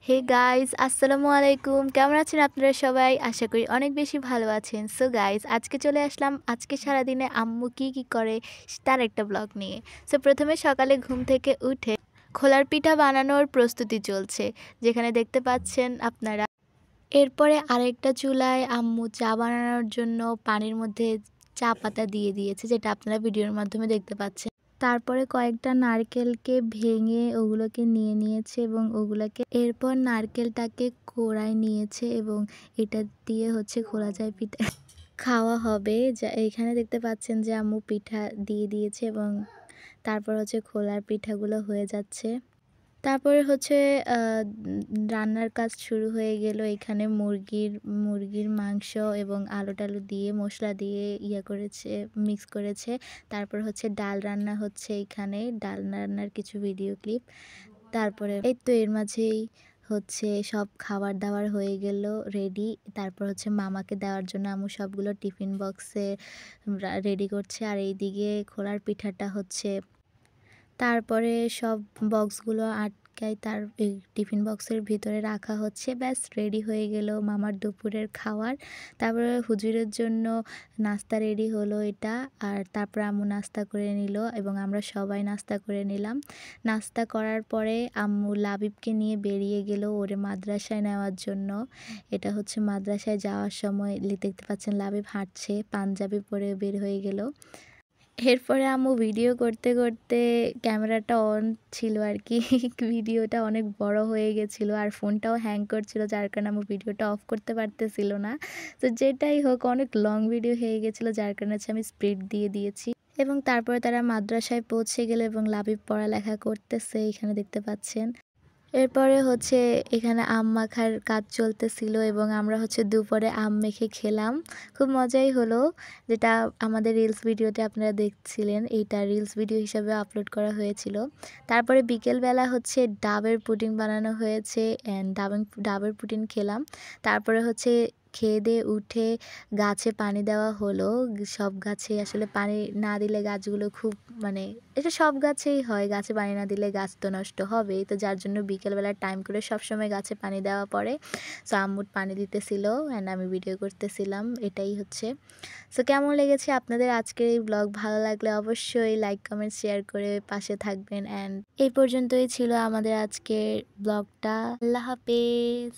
Hey guys, আসসালামু আলাইকুম। কেমন আছেন আপনারা সবাই? আশা করি অনেক বেশি ভালো আছেন। সো গাইস, আজকে চলে আসলাম আজকে সারাদিনে আম্মু কি করে তার একটা ব্লগ নিয়ে। সো প্রথমে সকালে ঘুম থেকে উঠে খোলার পিঠা বানানোর প্রস্তুতি চলছে, যেখানে দেখতে পাচ্ছেন আপনারা। এরপরে আরেকটা চুলায় আম্মু চা বানানোর জন্য পানির মধ্যে চা পাতা দিয়ে দিয়েছে, যেটা আপনারা ভিডিওর মাধ্যমে দেখতে পাচ্ছেন। তারপরে কয়েকটা নারকেলকে ভেঙে ওগুলোকে নিয়ে নিয়েছে এবং ওগুলোকে এরপর নারকেলটাকে কোড়ায় নিয়েছে এবং এটা দিয়ে হচ্ছে খোলা যায় পিঠা খাওয়া হবে। যা এখানে দেখতে পাচ্ছেন যে আম্মু পিঠা দিয়ে দিয়েছে এবং তারপর হচ্ছে খোলার পিঠাগুলো হয়ে যাচ্ছে। তারপরে হচ্ছে রান্নার কাজ শুরু হয়ে গেল। এখানে মুরগির মাংস এবং আলু-টালু দিয়ে মশলা দিয়ে করেছে, মিক্স করেছে। তারপর হচ্ছে ডাল রান্না হচ্ছে এখানে, ডাল রান্নার কিছু ভিডিও ক্লিপ। তারপরে এই তো এর মাঝেই হচ্ছে সব খাবার-দাবার হয়ে গেল রেডি। তারপর হচ্ছে মামাকে দেওয়ার জন্য আম্মু সবগুলো টিফিন বক্সে রেডি করছে। আর এইদিকে খোলার পিঠাটা হচ্ছে, তারপরে সব বক্সগুলো আটকায় তার এই টিফিন বক্সের ভিতরে রাখা হচ্ছে। ব্যাস রেডি হয়ে গেল মামার দুপুরের খাওয়ার। তারপরে হুজুরের জন্য নাস্তা রেডি হলো এটা। আর তারপর আম্মু নাস্তা করে নিল এবং আমরা সবাই নাস্তা করে নিলাম। নাস্তা করার পরে আম্মু লাবিবকে নিয়ে বেরিয়ে গেল ওরে মাদ্রাসায় নেওয়ার জন্য। এটা হচ্ছে মাদ্রাসায় যাওয়ার সময় দেখতে পাচ্ছেন লাবিব হাঁটছে, পাঞ্জাবি পরে বের হয়ে গেল। এরপরে আম্মু ভিডিও করতে করতে ক্যামেরাটা অন ছিল আর কি ভিডিওটা অনেক বড় হয়ে গেছিলো আর ফোনটাও হ্যাং করছিল, যার কারণে আম্মু ভিডিওটা অফ করতে পারতেছিল না। তো যেটাই হোক, অনেক লং ভিডিও হয়ে গেছিলো, যার কারণে হচ্ছে আমি স্পিড দিয়ে দিয়েছি। এবং তারপরে তারা মাদ্রাসায় পৌঁছে গেল এবং লাবিব পড়ালেখা করতেছে, এখানে দেখতে পাচ্ছেন। এরপরে হচ্ছে এখানে আম মাখার কাজ চলতেছিল এবং আমরা হচ্ছে দুপুরে আম মেখে খেলাম। খুব মজাই হলো, যেটা আমাদের রিলস ভিডিওতে আপনারা দেখছিলেন। এইটা রিলস ভিডিও হিসাবে আপলোড করা হয়েছিল। তারপরে বিকেলবেলা হচ্ছে ডাবের পুডিং বানানো হয়েছে অ্যান্ড ডাবের পুডিং খেলাম। তারপরে হচ্ছে খেয়ে দিয়ে উঠে গাছে পানি দেওয়া হলো। সব গাছে আসলে পানি না দিলে গাছগুলো খুব এটা সব গাছেই হয়, গাছে পানি না দিলে গাছ তো নষ্ট হবেই। তো যার জন্য বিকেলবেলা টাইম করে সবসময় গাছে পানি দেওয়া পড়ে। সো আম্মু পানি দিতেছিল অ্যান্ড আমি ভিডিও করতেছিলাম, এটাই হচ্ছে। সো কেমন লেগেছে আপনাদের আজকের এই ব্লগ? ভালো লাগলে অবশ্যই লাইক, কমেন্ট, শেয়ার করে পাশে থাকবেন। অ্যান্ড এই পর্যন্তই ছিল আমাদের আজকের ব্লগটা। আল্লাহ হাফেজ।